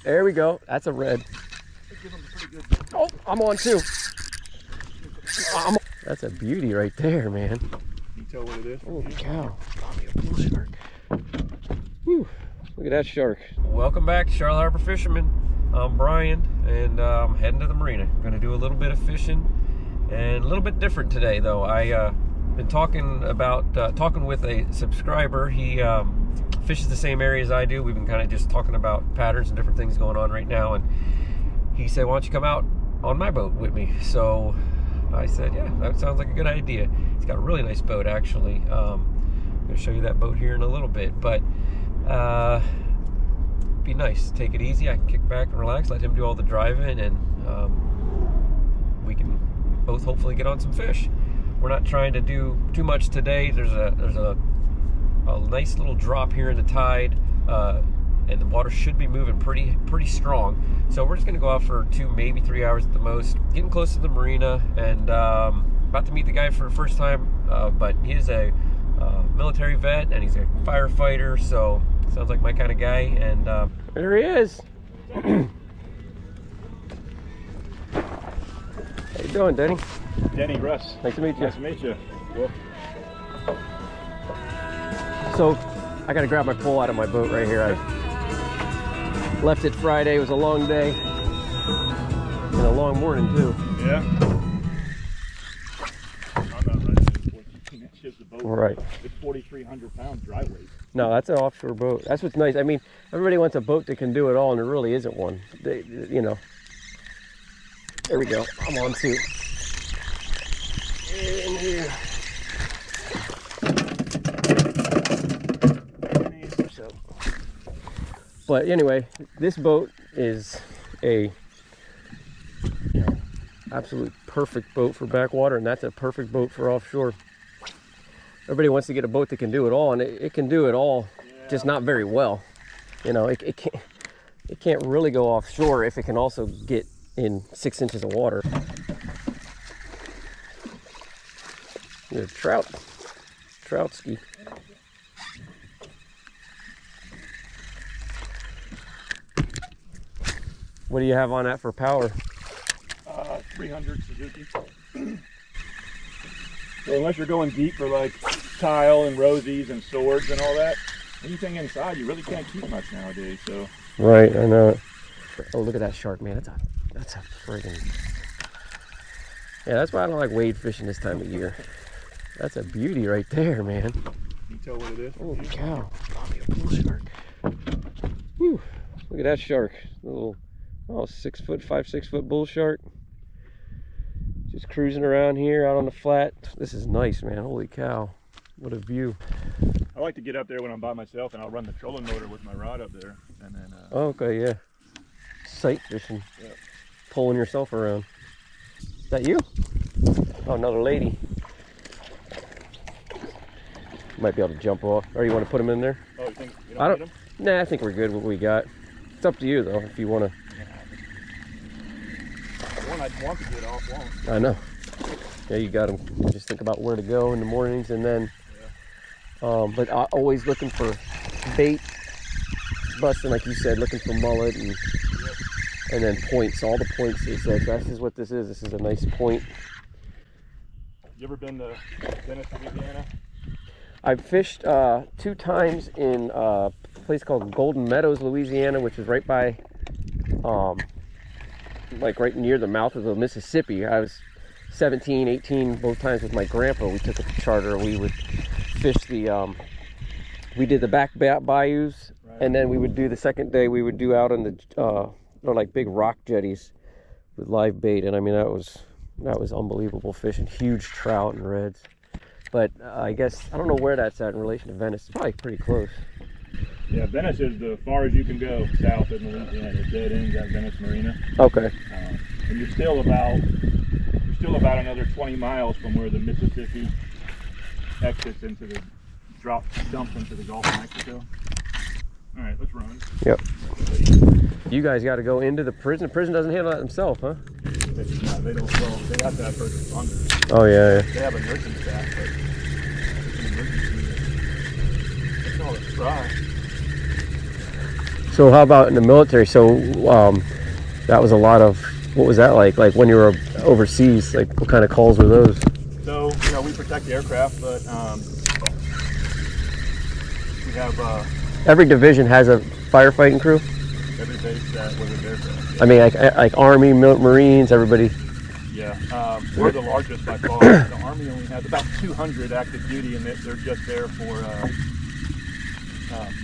There we go. That's a red. Oh, I'm on too. That's a beauty right there, man. You tell what it is. Holy cow. Probably a bull shark. Whew. Look at that shark. Welcome back to Charlotte Harbor Fisherman. I'm Brian, and I'm heading to the marina. I'm going to do a little bit of fishing, and a little bit different today, though. I been talking with a subscriber. He fishes the same area as I do. We've been kind of just talking about patterns and different things going on right now, and he said, why don't you come out on my boat with me? So I said, yeah, that sounds like a good idea. He's got a really nice boat, actually. I'm going to show you that boat here in a little bit, but be nice, take it easy. I can kick back and relax, let him do all the driving, and we can both hopefully get on some fish. We're not trying to do too much today. There's a nice little drop here in the tide, and the water should be moving pretty strong. So we're just gonna go out for 2, maybe 3 hours at the most, getting close to the marina, and about to meet the guy for the first time, but he's a military vet and he's a firefighter, so sounds like my kind of guy. And there he is. How you doing, Denny? Denny, Russ. Nice to meet you. Nice to meet you. Cool. So I gotta grab my pole out of my boat right here. I left it Friday. It was a long day and a long morning too. Yeah. I'm not running 14 inches of boat. Right. It's 4,300 pounds dry weight. No, that's an offshore boat. That's what's nice. I mean, everybody wants a boat that can do it all, and there really isn't one. You know. There we go. I'm on too. In here. So. But anyway, this boat is a absolute perfect boat for backwater, and that's a perfect boat for offshore. Everybody wants to get a boat that can do it all, and it can do it all, just not very well. You know, it can't really go offshore if it can also get in 6 inches of water. You're a trout ski. What do you have on that for power? 300 Suzuki. So unless you're going deep for like tile and rosies and swords and all that, anything inside you really can't keep much nowadays. So right, I know it. Oh, look at that shark, man. That's a friggin'. Yeah, that's why I don't like wade fishing this time of year. That's a beauty right there, man. You tell what it is. Holy cow. Probably a bull shark. Whew. Look at that shark. A little 6 foot, 5-6 foot bull shark. Just cruising around here out on the flat. This is nice, man. Holy cow. What a view. I like to get up there when I'm by myself, and I'll run the trolling motor with my rod up there. And then, okay, yeah. Sight fishing. Yeah. Pulling yourself around. Is that you? Oh, another lady. Might be able to jump off. Or you want to put them in there? Oh, you think you don't need them? Nah, I think we're good with what we got. It's up to you, though, if you want to. One I'd want to get off long. I know. Yeah, you got them. Just think about where to go in the mornings, and then. Yeah. But always looking for bait, busting, like you said, looking for mullet, and then points. All the points is like, this is what this is. This is a nice point. You ever been to Venice, Louisiana? I've fished 2 times in a place called Golden Meadows, Louisiana, which is right by, like right near the mouth of the Mississippi. I was 17, 18, both times with my grandpa. We took a charter. We would fish the, we did the back bayous, right. And then we would do the second day, we would do out on the, like big rock jetties with live bait. And I mean, that was unbelievable fishing, huge trout and reds. But I guess, I don't know where that's at in relation to Venice. It's probably pretty close. Yeah, Venice is the far as you can go south of Louisiana. It dead ends at Venice Marina. Okay. And you're still about another 20 miles from where the Mississippi exits into the dumps into the Gulf of Mexico. All right, let's run. Yep. You guys got to go into the prison. The prison doesn't handle that themselves, huh? They don't. Well, they have to have first responders. Oh yeah. They have a nursing staff, but it's an emergency. It's all a try. So how about in the military? So that was a lot of, what was that like? Like when you were overseas, like what kind of calls were those? So, you know, we protect the aircraft, but we have every division has a firefighting crew? every base that was an aircraft. Yeah. I mean, like Army, Marines, everybody? Yeah, we're the largest by far. The Army only has about 200 active duty, and they're just there for,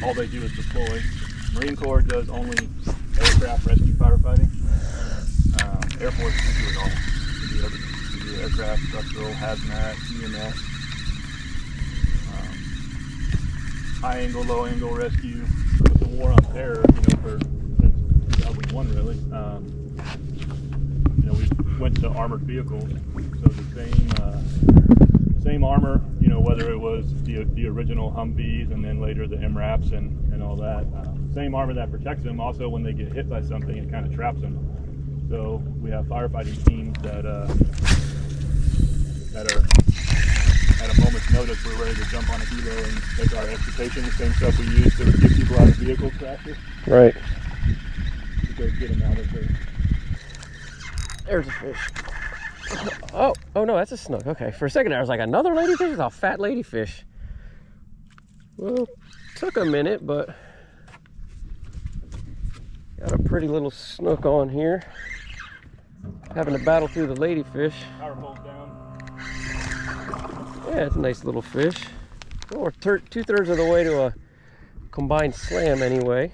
all they do is deploy. Marine Corps does only aircraft rescue firefighting. Air Force, we do it all. We do everything. We do aircraft, structural, hazmat, EMS, high angle, low angle rescue. With the war on terror, you know, for since 2001 really. You know, we went to armored vehicles, so the same armor, you know, whether it was the original Humvees and then later the MRAPs and all that. Same armor that protects them. Also, when they get hit by something, it kind of traps them. So we have firefighting teams that are at a moment's notice, we're ready to jump on a helo and take our extrication, the same stuff we use to get people out of vehicle crashes. Right. To go get them out of there. There's a fish. Oh no, that's a snook. Okay, for a second I was like, another ladyfish? It's a fat ladyfish. Well, took a minute, but got a pretty little snook on here. Having to battle through the ladyfish. Power pole's down. Yeah, it's a nice little fish. Oh, we're 2/3 of the way to a combined slam anyway.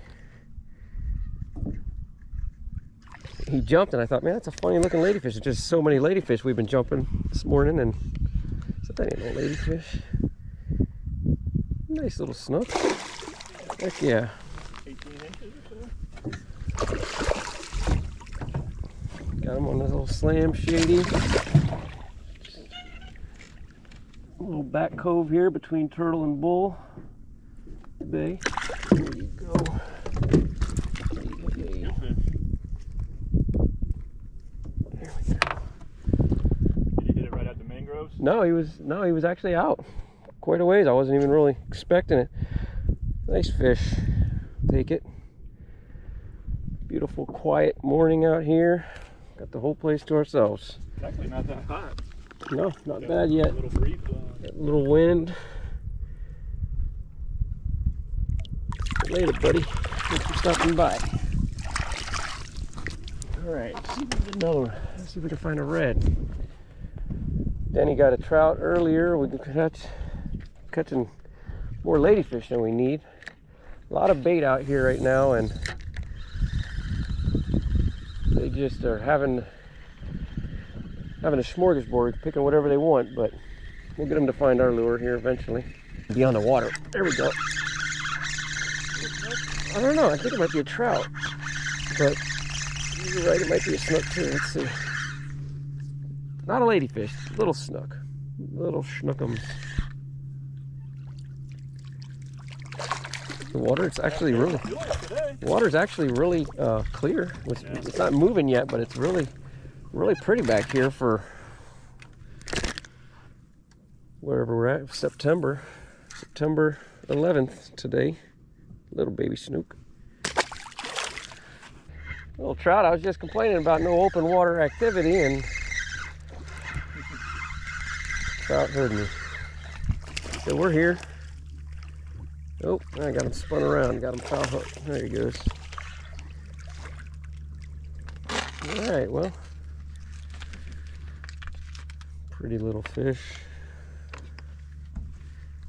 He jumped and I thought, man, that's a funny looking ladyfish. There's just so many ladyfish we've been jumping this morning, and so that ain't no ladyfish. Nice little snook. Heck yeah. 18 inches or so. Got him on this little slam shady. A little back cove here between Turtle and Bull Bay. There you go. No, he was actually out quite a ways. I wasn't even really expecting it. Nice fish. Take it. Beautiful, quiet morning out here. Got the whole place to ourselves. It's actually not that hot. No, not bad yet. A little breeze. Little wind. Later, buddy. Thanks for stopping by. All right, let's see if we can get another one. Let's see if we can find a red. Denny got a trout earlier. We can catching more ladyfish than we need. A lot of bait out here right now, and they just are having a smorgasbord, picking whatever they want, but we'll get them to find our lure here eventually. Be on the water. There we go. I don't know. I think it might be a trout, but you're right. It might be a snook too. Let's see. Not a ladyfish, little snook, little schnookums. The water, it's actually really, water's actually really clear. It's not moving yet, but it's really pretty back here for wherever we're at. September 11th today. Little baby snook. Little trout. I was just complaining about no open water activity, and trout heard me. So we're here. Oh, I got him spun around. Got him foul hooked. There he goes. All right, well, pretty little fish.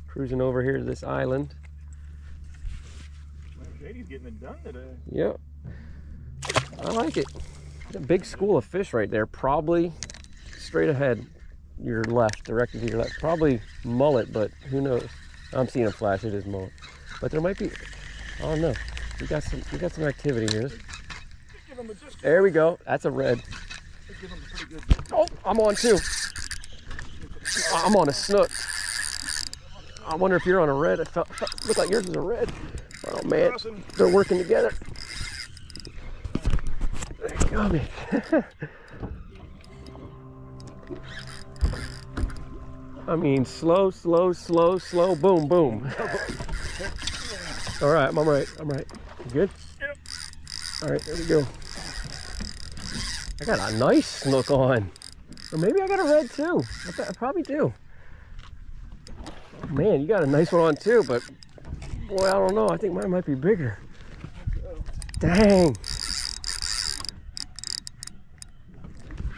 Cruising over here to this island. Shady's getting it done today. Yep. I like it. A big school of fish right there. Probably straight ahead. Your left, directed to your left. Probably mullet, but who knows? I'm seeing a flash. It is mullet, but there might be. I don't know. We got some activity here. There we go. That's a red. Oh, I'm on too. I'm on a snook. I wonder if you're on a red. It looked like yours was a red. Oh man, they're working together. There you go, man. I mean, slow, boom, boom. All right, I'm right. You good? Yep. All right, there we go. I got a nice snook on. Or maybe I got a red too. I probably do. Man, you got a nice one on too, but boy, I don't know. I think mine might be bigger. Dang.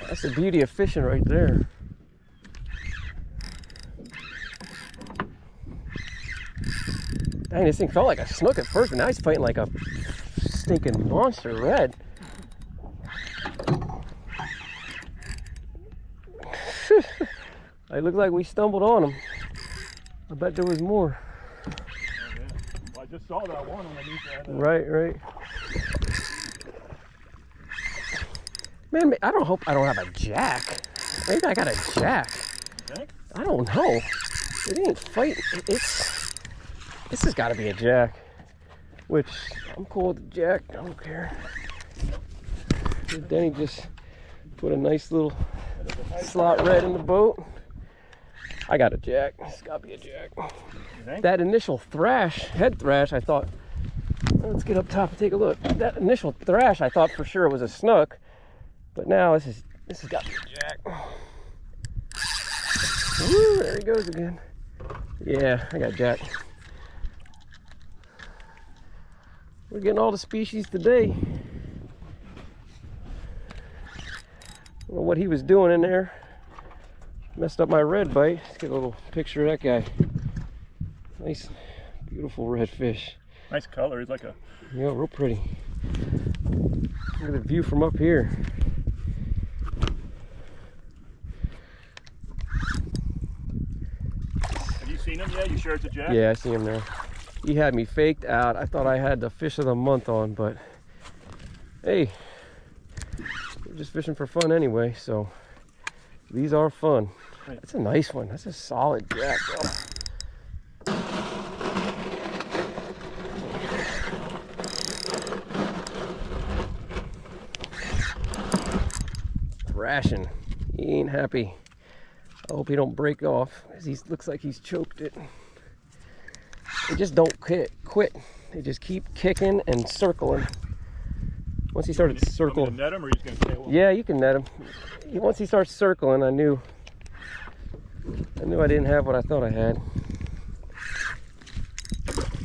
That's the beauty of fishing right there. Dang, this thing felt like a snook at first, but now he's fighting like a stinking monster red. It looked like we stumbled on him. I bet there was more. Oh, yeah. Well, I just saw that one underneath that. Right. Man, I don't hope I don't have a jack. Maybe I got a jack. Okay. I don't know. It ain't fighting. This has got to be a jack. Which I'm cool with the jack. I don't care. Denny just put a nice little slot red in the boat. I got a jack. It's got to be a jack. That initial thrash, head thrash, I thought. Let's get up top and take a look. That initial thrash, I thought for sure it was a snook. But now this has got to be a jack. Woo, there he goes again. Yeah, I got jack. We're getting all the species today. I don't know what he was doing in there. Messed up my red bite. Let's get a little picture of that guy. Nice, beautiful red fish. Nice color. He's like a... Yeah, real pretty. Look at the view from up here. Have you seen him yet? You sure it's a jack? Yeah, I see him there. He had me faked out. I thought I had the fish of the month on, but hey, we're just fishing for fun anyway, so these are fun. That's a nice one. That's a solid jack, though. Thrashing. He ain't happy. I hope he don't break off, because he looks like he's choked it. They just don't quit. They just keep kicking and circling. Once he started circling, net him, or he's gonna stay along? Yeah, you can net him. Once he starts circling, I knew I didn't have what I thought I had.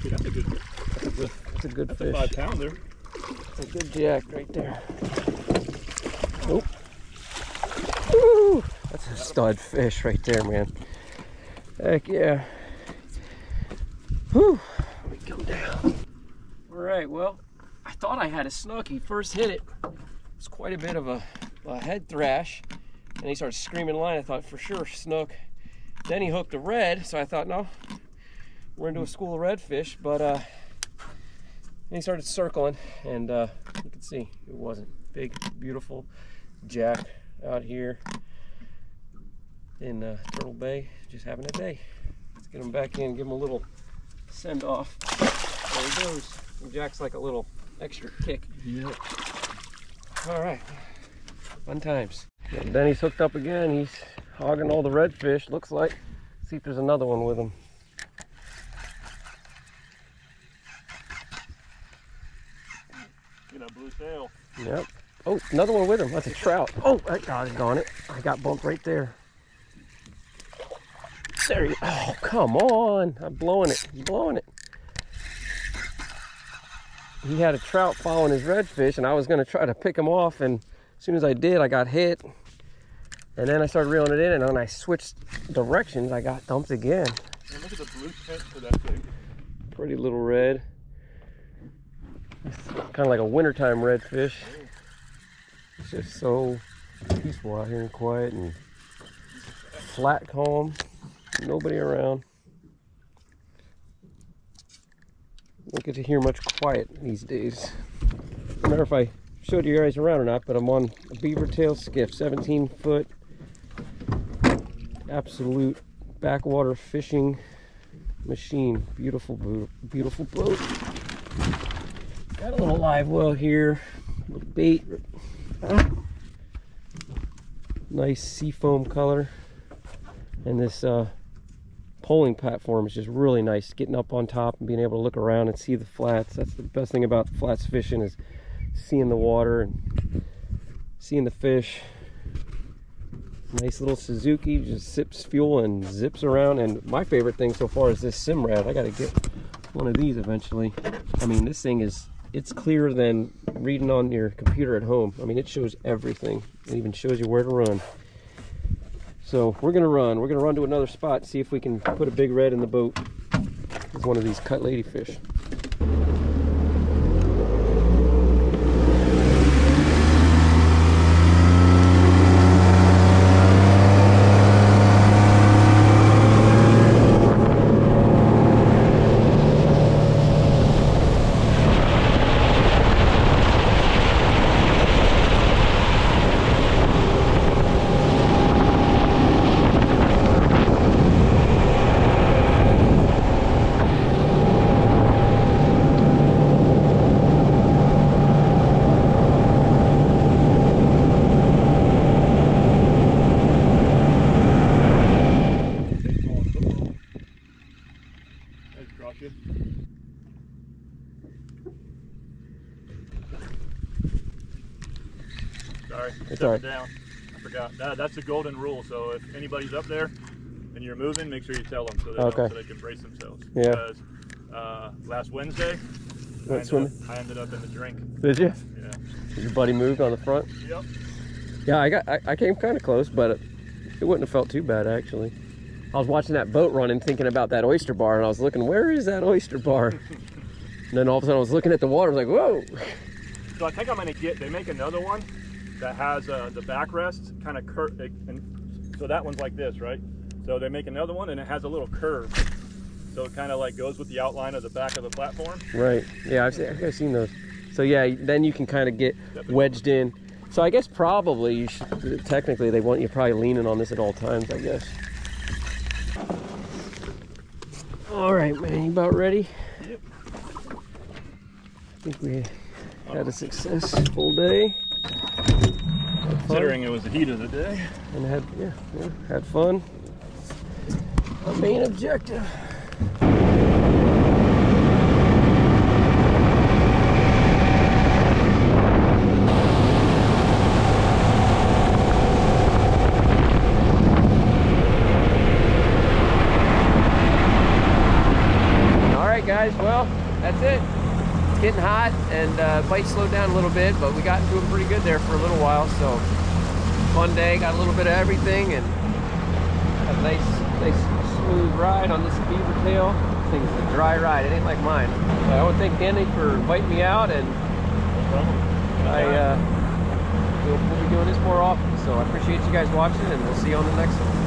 Yeah, that's a good fish. That's a 5-pounder. That's a good jack right there. Nope. Woo! That's a stud fish right there, man. Heck yeah. Whew. Let me come down. All right, well, I thought I had a snook. He first hit it. It's quite a bit of a head thrash. And he started screaming line. I thought for sure snook. Then he hooked a red, so I thought, no, we're into a school of redfish. But then he started circling, and you can see it wasn't. Big, beautiful jack out here in Turtle Bay, just having a day. Let's get him back in, give him a little send off. There he goes. And Jack's like a little extra kick. Yep. All right, fun times. And then he's hooked up again. He's hogging all the redfish, looks like. See if there's another one with him. Get that blue tail. Yep. Oh, another one with him. That's a trout. Oh, I got it. I got bumped right there. There you go. Oh, come on. I'm blowing it. He's blowing it. He had a trout following his redfish, and I was going to try to pick him off, and as soon as I did, I got hit. And then I started reeling it in, and when I switched directions, I got dumped again. And look at the blue tip for that thing. Pretty little red. It's kind of like a wintertime redfish. It's just so peaceful out here and quiet and flat, calm. Nobody around. Don't get to hear much quiet these days. I don't know if I showed you guys around or not, but I'm on a beaver tail skiff, 17-foot, absolute backwater fishing machine. Beautiful boat. Beautiful boat. Got a little live well here, a little bait. Nice seafoam color, and this poling platform is just really nice. Getting up on top and being able to look around and see the flats. That's the best thing about flats fishing, is seeing the water and seeing the fish. Nice little Suzuki, just sips fuel and zips around. And my favorite thing so far is this Simrad. I gotta get one of these eventually. I mean, this thing it's clearer than reading on your computer at home. I mean, it shows everything. It even shows you where to run. So we're gonna run to another spot, see if we can put a big red in the boat. It's one of these cut ladyfish. Sorry, it's all right. Down. I forgot. That's the golden rule. So if anybody's up there and you're moving, make sure you tell them so they, know, so they can brace themselves. Yeah. Because last Wednesday, I ended up in the drink. Did you? Yeah. Did your buddy moved on the front? Yep. Yeah, I came kind of close, but it wouldn't have felt too bad actually. I was watching that boat run and thinking about that oyster bar, and I was looking, where is that oyster bar? And then all of a sudden I was looking at the water, I was like, whoa. So I think I'm gonna they make another one that has the backrest kind of curve, and so that one's like this, right? So they make another one and it has a little curve. So it kind of like goes with the outline of the back of the platform. Right, yeah, I've seen those. So yeah, then you can kind of get wedged in. So I guess probably you should, technically they want you probably leaning on this at all times, I guess. All right, man, you about ready? Yep. I think we had a successful day. Considering it was the heat of the day. And had fun. Our main objective. Guys, well, that's it. It's getting hot and bite slowed down a little bit, but we got into it pretty good there for a little while. So fun day, got a little bit of everything, and had a nice smooth ride on this beaver tail. This thing's a dry ride, it ain't like mine. So I want to thank Danny for inviting me out, and we'll be doing this more often. So I appreciate you guys watching, and we'll see you on the next one.